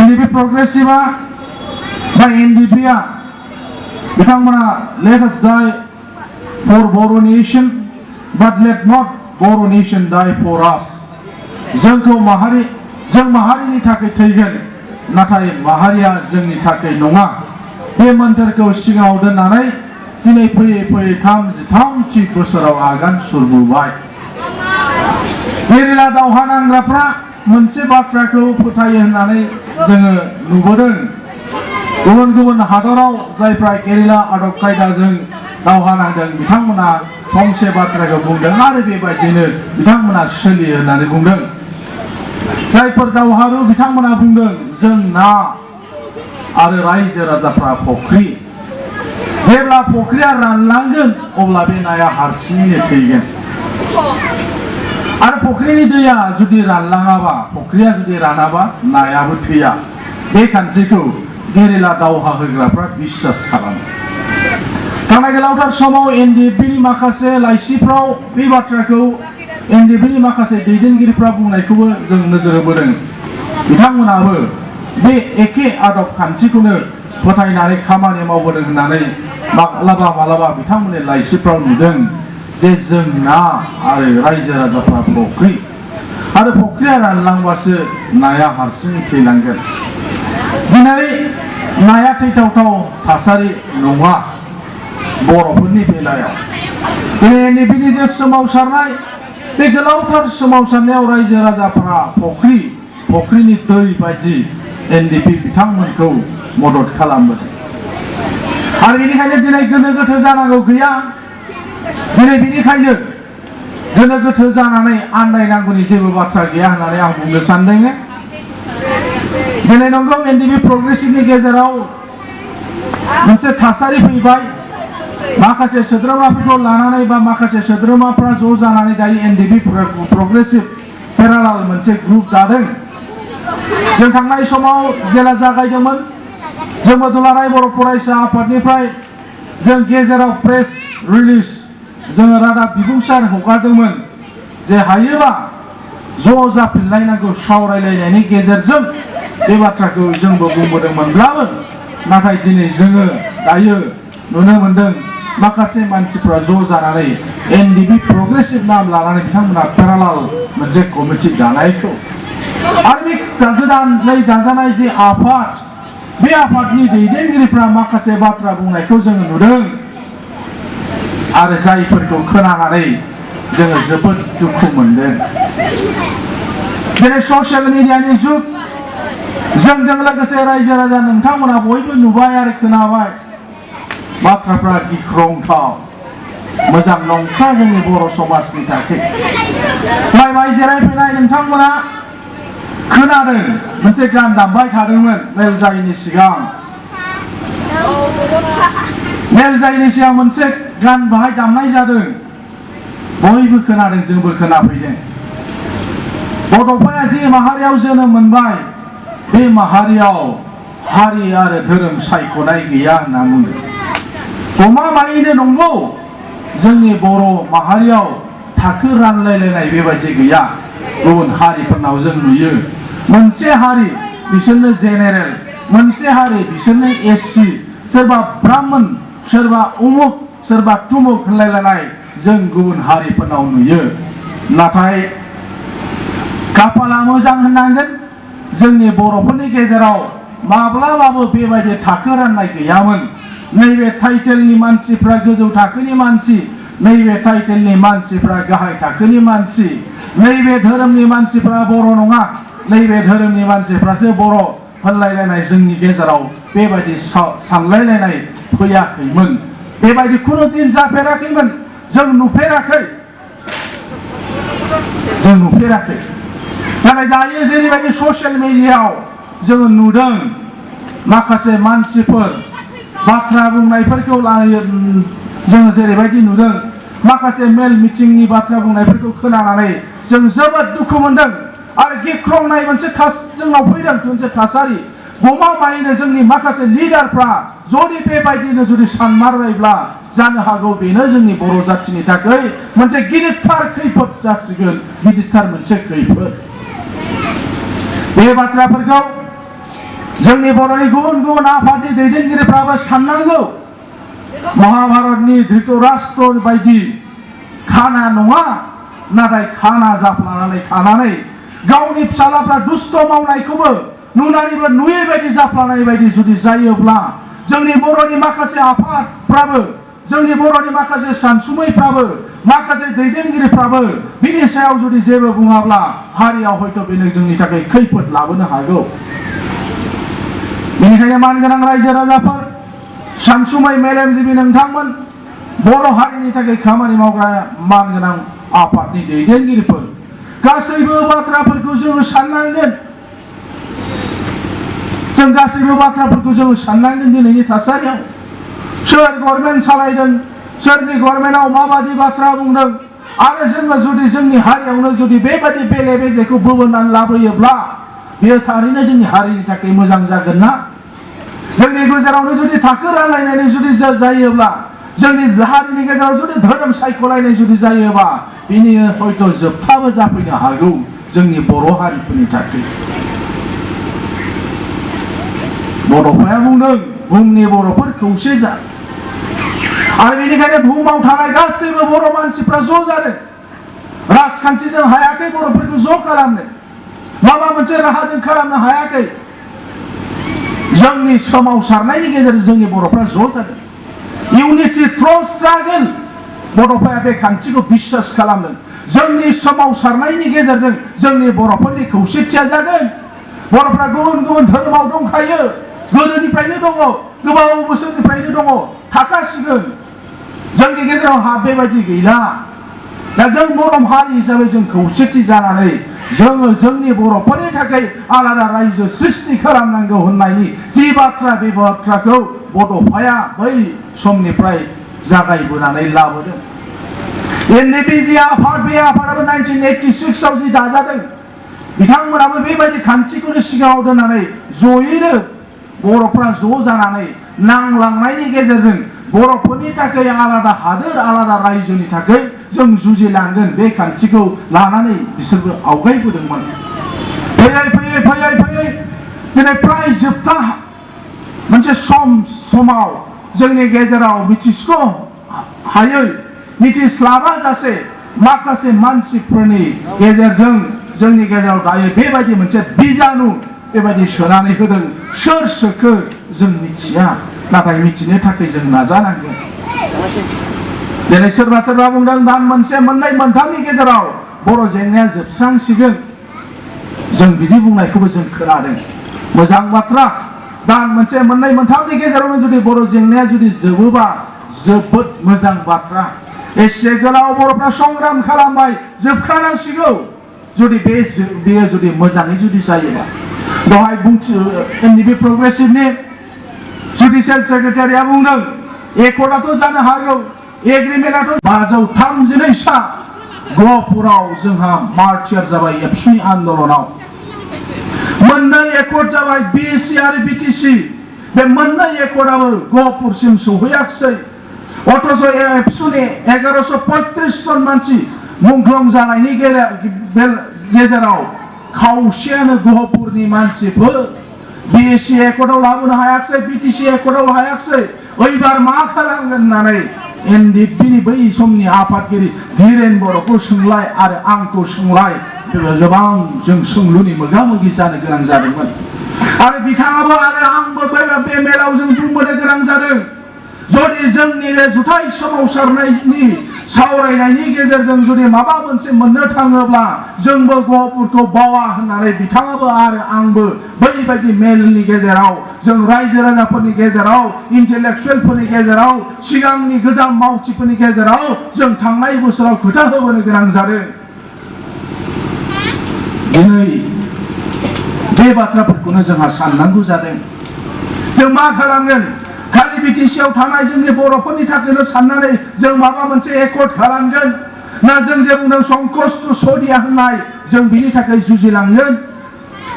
NDP Progressive बा NDP बिथांमोना let us die for Boro nation but let not Boro nation die for us जों माहारिनि थाखाय थैगोन नाथाय माहारिया जोंनि थाखाय नङा बे मोन्थोरखौ सिगाङाव दोननानै दिनै फैयै 33 बोसोराव आगान सुरबोबाय गेरिला दावहा नांग्राफ्रा मोनसे बाथ्राखौ फोथायो होननानै जोङो नुबोदों गुबुन हादराव जायफ्रा गेरिला आदब खायदाजों दावहा नांदों बिथांमोना फंसे बाथ्राखौ बुंदों आरो बेबायदिनो बिथांमोना सोलियो होननानै बुंदों जायफोर दावहारु बिथांमोना बुंदों जों ना आरो रायजो राजाफ्रा फख्रि जेब्ला फख्रिया रानलांगोन अब्ला बे नाया हारसिङैनो थैगोन आरो फख्रिनि दैया जुदि रानलाङाबा फख्रिया जुदि रानाबा नायाबो थैया बे खान्थिखौ गेरिला दावहा होग्राफ्रा बिश्वास खालामो थांनाय गोलावथार समाव NDPनि माखासे लाइसिफ्राव बे बाथ्राखौ NDPनि माखासे दैदेनगिरिफ्रा बुंनायखौबो जों नोजोर होबोदों बिथांमोनाबो बे एखे आदब खान्थिखौनो फोथायनानै खामानि मावबोदों होननानै मालाबा बिथांमोननि लाइसिफ्राव नुदों जे जों ना आरो रायजो राजाफ्रा फख्रि आरो फख्रिया रानलांबासो नाया हारसिङै थैलांगोन दिनै नाया थैथावथाव थासारि नङा बर'फोरनि बेलायाव दिनै NDPनि जे सोमावसारनाय बे गोलावथार सोमावसारनायाव रायजो राजाफ्रा फख्रिनि दै बायदि NDP बिथांमोनखौ मदद खालामबोदों आरो बेनिखायनो दिनै गोनो गोथो जानांगौ गैया दिनै बेनिखायनो गोनो गोथो जानानै आन्दायनांगौनि जेबो बाथ्रा गैया होननानै आं बुंनो सानदों दिनै नंगौ NDP Progressiveनि गेजेराव मोनसे थासारि फैबाय माखासे सोद्रोमाफोरखौ लानानै बा माखासे सोद्रोमाफ्रा ज' जानानै दायो NDP Progressive पेरालाल मोनसे ग्रुप दादों जों थांनाय समाव जेला जागायदोंमोन जों दुलाराय बर' फरायसा आफादनिफ्राय जों गेजेराव प्रेस रिलिज जोङो रादाब बिबुंसार हगारदोंमोन जे हायोबा ज' जाफिनलायनांगौ सावरायलायनायनि गेजेरजों बे बाथ्राखौ जोंबो बुंबोदोंमोनब्लाबो नाथाय दिनै जोङो दायो नुनो मोनदों माखासे मानसिफ्रा ज' जानानै NDP Progressive नाम लानानै बिथांमोना पेरालाल मोनसे कमिटि दानायखौ आरो बे गोदानै दाजानाय जे आफाद बे आफादनि दैदेनगिरिफ्रा माखासे बाथ्रा बुंनायखौ जोङो नुदों आरो जायफोरखौ खोनानानै जोङो जोबोद दुखु मोनदों दिनै ससियेल मिडियानि जुग जोंजों लोगोसे रायजो राजा नोंथांमोना बयबो नुबाय आरो खोनाबाय बाथ्राफ्रा गिख्रंथाव मोजां नंथ्रा जोंनि बर' समाजनि थाखाय बाय जिरायफैनाय नोंथांमोना खोनादों मोनसे गान दामबाय थादोंमोन मेल जायैनि सिगां मोनसे गान बाहाय दामनाय जादों बयबो खोनादों जोंबो खोनाफैदों बड'फाया जे माहारियाव जोनोम मोनबाय बे माहारियाव हारि आरो धोरोम सायख'नाय गैया होनना बुंदों गमामायैनो नंगौ जोंनि बर' माहारियाव थाखो रानलायलायनाय बेबायदि गैया गुबुन हारिफोरनाव जों नुयो मोनसे हारि बिसोरनो जेनेरेल मोनसे हारि बिसोरनो SC सोरबा ब्राह्मण सोरबा उमुक सोरबा तुमुक होनलायलायनाय जों गुबुन हारिफोरनाव नुयो नाथाय खाफाला मोजां होननांगोन जोंनि बर'फोरनि गेजेराव माब्लाबाबो बेबायदि थाखो राननाय गैयामोन नैबे टाइटेलनि मानसिफ्रा गोजौ थाखोनि मानसि नैबे टाइटेलनि मानसिफ्रा गाहाय थाखोनि मानसि नैबे धोरोमनि मानसिफ्रा बर' नङा नैबे धोरोमनि मानसिफ्रासो बर' होनलायलायनाय जोंनि गेजेराव बेबायदि सानलायलायनाय फैयाखैमोन बेबायदि खुनु दिन जाफेराखैमोन जों नुफेराखै नाथाय दायो जेरैबायदि ससियेल मिडियायाव जोङो नुदों माखासे मानसिफोर बाथ्रा बुंनायफोरखौ जोङो जेरैबायदि नुदों माखासे मेल मिटिंनि बाथ्रा बुंनायफोरखौ खोनानानै जों जोबोद दुखु मोनदों आरो गिख्रंनाय मोनसे जोंनाव फैदों मोनसे थासारि गमामायैनो जोंनि माखासे लिडारफ्रा जुदि बेबायदिनो जुदि सानमारबायब्ला जानो हागौ बेनो जोंनि बर' जाथिनि थाखाय मोनसे गिदिरथार खैफोद जासिगोन गिदिरथार मोनसे खैफोद बे बाथ्राफोरखौ जोंनि बर'नि गुबुन गुबुन आफादनि दैदेनगिरिफ्राबो साननांगौ महाभारतनि धृतराष्ट्र बायदि खाना नङा नाथाय खाना जाफ्लानानै थानानै गावनि फिसालाफ्रा दुष्ट मावनायखौबो नुनानैबो नुयै बायदि जाफ्लानाय बायदि जुदि जायोब्ला जोंनि बर'नि माखासे आफादफ्राबो जोंनि बर'नि माखासे सानसुमैफ्राबो माखासे दैदेनगिरिफ्राबो बिनि सायाव जुदि जेबो बुङाब्ला हारियाव हयथ' बेनो जोंनि थाखाय खैफोद लाबोनो हागौ। बेनिखायनो मानगोनां रायजो राजाफोर सानसुमै मेलेमजिबि नोंथांमोन बर' हारिनि थाखाय खामानि मावग्रा मानगोनां आफादनि दैदेनगिरिफोर गासैबो बाथ्राफोरखौ जोङो साननांगोन। जों गासैबो बाथ्राफोरखौ जोङो साननांगोन दिनैनि थासारियाव सोर गभर्नमेन्ट सालायदों सोरनि गभर्नमेन्टआव माबादि बाथ्रा बुंदों आरो जोङो जुदि जोंनि हारियावनो जुदि बेबादि बेले बेजेखौ बोबोनानै लाबोयोब्ला बेयो थारैनो जोंनि हारिनि थाखाय मोजां जागोन ना? जोंनि गेजेरावनो जुदि थाखो रानलायनानै जुदि जायोब्ला जोंनि हारिनि गेजेराव जुदि धोरोम सायख'लायनाय जुदि जायोबा बिनि हयथ' जोबथाबो जाफैनो हागौ जोंनि बर' हारिफोरनि थाखाय। बड'फाया बुंदों बुहुमनि बर'फोर खौसे जा आरो बेनिखायनो बुहुमाव थानाय गासैबो बर' मानसिफ्रा ज' जादों। राजखान्थिजों हायाखै बर'फोरखौ ज' खालामनो माबा मोनसे राहाजों खालामनो हायाखै। जोंनि सोमावसारनायनि गेजेरजों जोंनि बर'फ्रा ज' जादों। इउनिटि थ्रु स्ट्रागल बड'फाया बे खान्थिखौ बिश्वास खालामदों। जोंनि सोमावसारनायनि गेजेरजों जोंनि बर'फोरनि खौसेथिया जागोन। बर'फ्रा गुबुन गुबुन धोरोमाव दंखायो गोदोनिफ्रायनो दङ गोबाव बोसोरनिफ्रायनो दङ थाखासिगोन जोंनि गेजेराव बेबायदि गैला। दा जों बर' हारि हिसाबै जों खौसेथि जानानै जोङो जोंनि बर'फोरनि थाखाय आलादा रायजो सृष्टि खालामनांगौ होननायनि जि बाथ्रा बे बाथ्राखौ बड'फाया बै समनिफ्राय जागायबोनानै लाबोदों। एनडिपि जि आफाद बे आफादाबो 1986 आव जि दाजादों बिथांमोनाबो बेबायदि खान्थिखौनो सिगाङाव दोननानै जयैनो बर'फ्रा ज' जानानै नांलांनायनि गेजेरजों बर'फोरनि थाखाय आलादा हादोर आलादा रायजोनि थाखाय जों जुजिलांगोन बे खान्थिखौ लानानै बिसोरबो आवगायबोदोंमोन। फैयै फैयै फैयै फैयै दिनै फ्राय जोबथा मोनसे समाव जोंनि गेजेराव मिथिस' हायै मिथिस्लाबा जासे माखासे मानसिफोरनि गेजेरजों जोंनि गेजेराव दायो बेबायदि मोनसे बिजानु बेबायदि सोनानै होदों। सोर सोरखो जों मिथिया नाथाय मिथिनो थाखाय जों नाजानांगोन। दिनै सोरबा सोरबा बुंदों दान मोनसे मोननै मोनथामनि गेजेराव बर' जेंनाया जोबस्रांसिगोन। जों बिदि बुंनायखौबो जों खोनादों। मोजां बाथ्रा। दान मोनसे मोननै मोनथामनि गेजेरावनो जुदि बर' जेंनाया जुदि जोबोबा जोबोद मोजां बाथ्रा। एसे गोलाव बर'फ्रा संग्राम खालामबाय जोबखानांसिगौ जुदि बेयो जुदि मोजाङै जुदि जायोबा। दहाय एनडिपि प्रग्रेसिभनि जुडिसियेल सेक्रेटारिया बुंदों एकर्डआथ' जानो हागौ एग्रिमेन्टआथ' 532 सा गहपुराव जोंहा मार्टियार जाबाय एबसुनि आन्दोलनाव। मोननै एकर्ड जाबाय बिएसि आरो बिटिसि बे मोननै एकर्डआबो गहपुरसिम सौहैयाखिसै। अथच एबसुनि 1135 जन मानसि मुंख्लं जानायनि गेजेराव खावसेयानो गहपुरनि मानसिफोर। बिएसि एकर्डआव लाबोनो हायाखिसै बिटिसि एकर्डआव हायाखिसै। ओइबार मा खालामगोन होननानै एनडिपिनि बै समनि आफादगिरि धीरेन बर'खौ सोंलाय आरो आंखौ सोंलाय गोबां जों सोंलुनि मोगा मोगि जानो गोनां जादोंमोन। आरो बिथाङाबो आरो आंबो बे मेलाव जों बुंबोनो गोनां जादों जुदि जोंनि बे जुथाइ सोमावसारनायनि सावरायनायनि गेजेरजों जुदि माबा मोनसे मोननो थाङोब्ला जोंबो गहपुरखौ बावा होननानै बिथाङाबो आरो आंबो बैबायदि मेलनि गेजेराव जों रायजो राजाफोरनि गेजेराव इन्टेलेक्सुयेलफोरनि गेजेराव सिगांनि गोजाम मावथिफोरनि गेजेराव जों थांनाय बोसोराव खोथा होबोनो गोनां जादों। दिनै बे बाथ्राफोरखौनो जोंहा साननांगौ जादों। जों मा खालामगोन खालि बिटिसिआव थानाय जोंनि बर'फोरनि थाखायल' साननानै जों माबा मोनसे एकर्ड खालामगोन ना जों जे बुंदों संकस टु सदिया होननाय जों बिनि थाखाय जुजिलांगोन।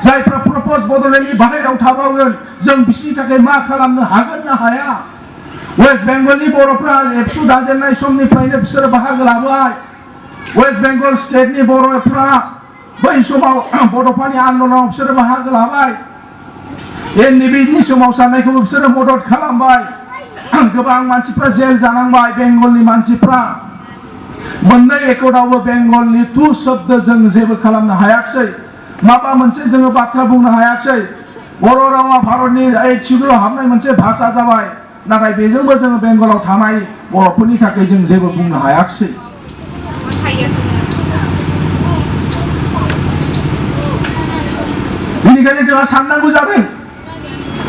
जायफ्रा प्रप'ज बड'लेण्डनि बाहेरायाव थाबावगोन जों बिसोरनि थाखाय मा खालामनो हागोन ना हाया। वेस्ट बेंगलनि बर'फ्रा एबसु दाजेननाय समनिफ्रायनो बिसोरो बाहागो लाबाय। वेस्ट बेंगल स्टेटनि बर'फ्रा बै समाव बड'फानि आन्दोलनाव बिसोरो बाहागो लाबाय। एनडिबिनि सोमावसारनायखौ बिसोरो मदद खालामबाय गोबां मानसिफ्रा जेल जानांबाय बेंगलनि मानसिफ्रा मोननै एकर्डआवबो बेंगलनि टु शब्द जों जेबो खालामनो हायाखै माबा मोनसे जोङो बाथ्रा बुंनो हायाखै बर' रावा भारतनि शिड्युलाव हाबनाय मोनसे भाषा जाबाय नाथाय बेजोंबो जोङो बेंगलाव थानाय बर'फोरनि थाखाय जों जेबो बुंनो हायाखै बेनिखायनो जोंहा साननांगौ जादों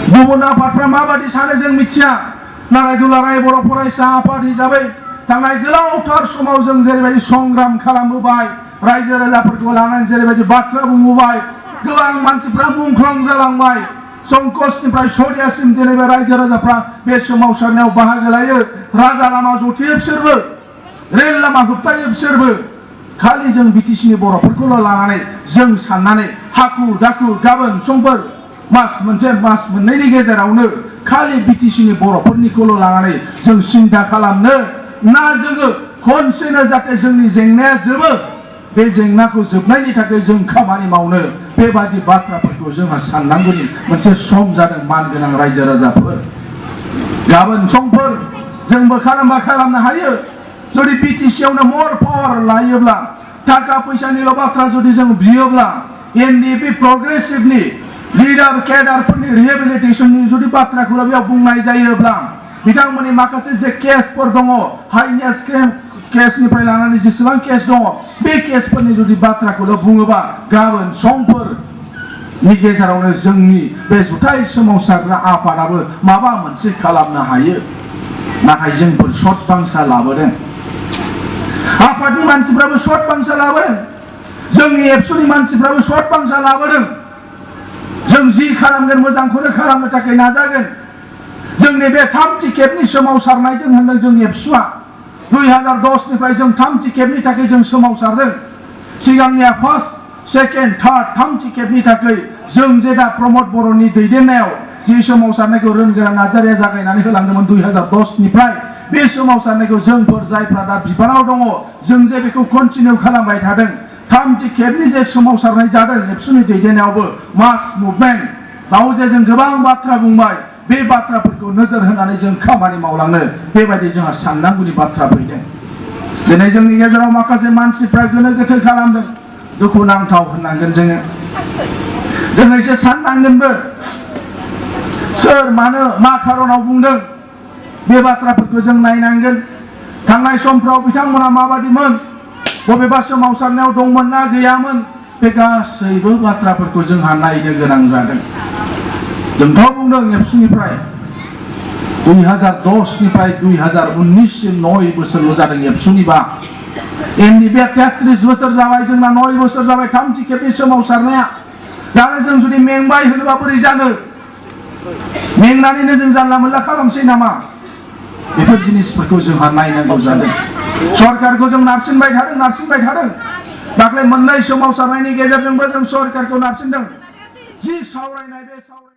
गुबुन आफादफ्रा माबादि सानो जों मिथिया नाथाय दुलाराय बर' फरायसा आफाद हिसाबै थांनाय गोलावथार समाव जों जेरैबायदि संग्राम खालामबोबाय रायजो राजाफोरखौ लानानै जेरैबायदि बाथ्रा बुंबोबाय गोबां मानसिफ्रा मुंख्लं जालांबाय संकसनिफ्राय सरियासिम जेनेबा रायजो राजाफ्रा बे सोमावसारनायाव बाहागो लायो राजा लामा जथेयो बिसोरबो रेल लामा होबथायो बिसोरबो खालि जों बिटिसिनि बर'फोरखौल' लानानै जों साननानै हाखु दाखु गाबोन समफोर मास मोनसे मास मोननैनि गेजेरावनो खालि बिटिसिनि बर'फोरनिखौल' लानानै जों सिन्था खालामनो ना जोङो खनसेनो जाहाथे जोंनि जेंनाया जोबो बे जेंनाखौ जोबनायनि थाखाय जों खामानि मावनो बेबादि बाथ्राफोरखौ जोंहा साननांगौनि मोनसे सम जादों मानगोनां रायजो राजाफोर गाबोन समफोर जोंबो खालामनो हायो जुदि बिटिसियावनो मर पावार लायोब्ला थाखा फैसानिल' बाथ्रा जुदि जों बियोब्ला एनडिपि प्रग्रेसिभनि लिडार केडारफोरनि रिहेबिलिटेसननि जुदि बाथ्राखौल' बेयाव बुंनाय जायोब्ला बिथांमोननि माखासे जे केसफोर दङ हाइनेस केसनिफ्राय लानानै जेसेबां केस दङ बे केसफोरनि जुदि बाथ्राखौल' बुङोबा गाबोन समफोरनि गेजेरावनो जोंनि बे जुथाइ सोमावसारग्रा आफादाबो माबा मोनसे खालामनो हायो नाथाय जोंफोर सर्ट बांसा लाबोदों आफादनि मानसिफ्राबो सर्ट बांसा लाबोदों जोंनि एबसुनि मानसिफ्राबो सर्ट बांसा लाबोदों जों जि खालामगोन मोजांखौनो खालामनो थाखाय नाजागोन जोंनि बे थामथि खेबनि सोमावसारनायजों होनदों जोंनि एबसुआ 2010 निफ्राय जों थामथि खेबनि थाखाय जों सोमावसारदों सिगांनिया फार्स्ट सेकेन्ड थार्ड थामथि खेबनि थाखाय जों जे दा प्रमद बर'नि दैदेननायाव जि सोमावसारनायखौ रोनगोरा नार्जारिया जागायनानै होलांदोंमोन 2010 निफ्राय बे सोमावसारनायखौ जोंफोर जायफ्रा दा बिबानाव दङ जों जे बेखौ कन्टिनिउ खालामबाय थादों थामथि खेबनि जे सोमावसारनाय जादों एबसुनि दैदेननायावबो मास मुभमेन्ट बाव जे जों गोबां बाथ्रा बुंबाय बे बाथ्राफोरखौ नोजोर होनानै जों खामानि मावलांनो बेबायदि जोंहा साननांगौनि बाथ्रा फैदों दिनै जोंनि गेजेराव माखासे मानसिफ्रा गोनो गोथो खालामदों दुखुनांथाव होननांगोन जोङो एसे साननांगोनबो सोर मानो मा खारनाव बुंदों बे बाथ्राफोरखौ जों नायनांगोन थांनाय समफ्राव बिथांमोना माबादिमोन बबेबा सोमावसारनायाव दंमोन ना गैयामोन बे गासैबो बाथ्राफोरखौ जोंहा नायनो गोनां जादों जोंथ' बुंदों एबसुनिफ्राय 2010 निफ्राय 2019 सिम 9 बोसोरल' जादों एबसुनिबा एनडिबिया 33 बोसोर जाबाय जोंना 9 बोसोर जाबाय थामथि खेबनि सोमावसारनाया दानो जों जुदि मेंबाय होनोबा बोरै जानो मेंनानैनो जों जानला मोनला खालामसै नामा बेफोर जिनिसफोरखौ जोंहा नायनांगौ जादों सरकारखौ जों नारसिनबाय थादों दाख्लै मोननै सोमावसारनायनि गेजेरजोंबो जों सरकारखौ नारसिनदों जि सावरायनाय बे सावरायनाय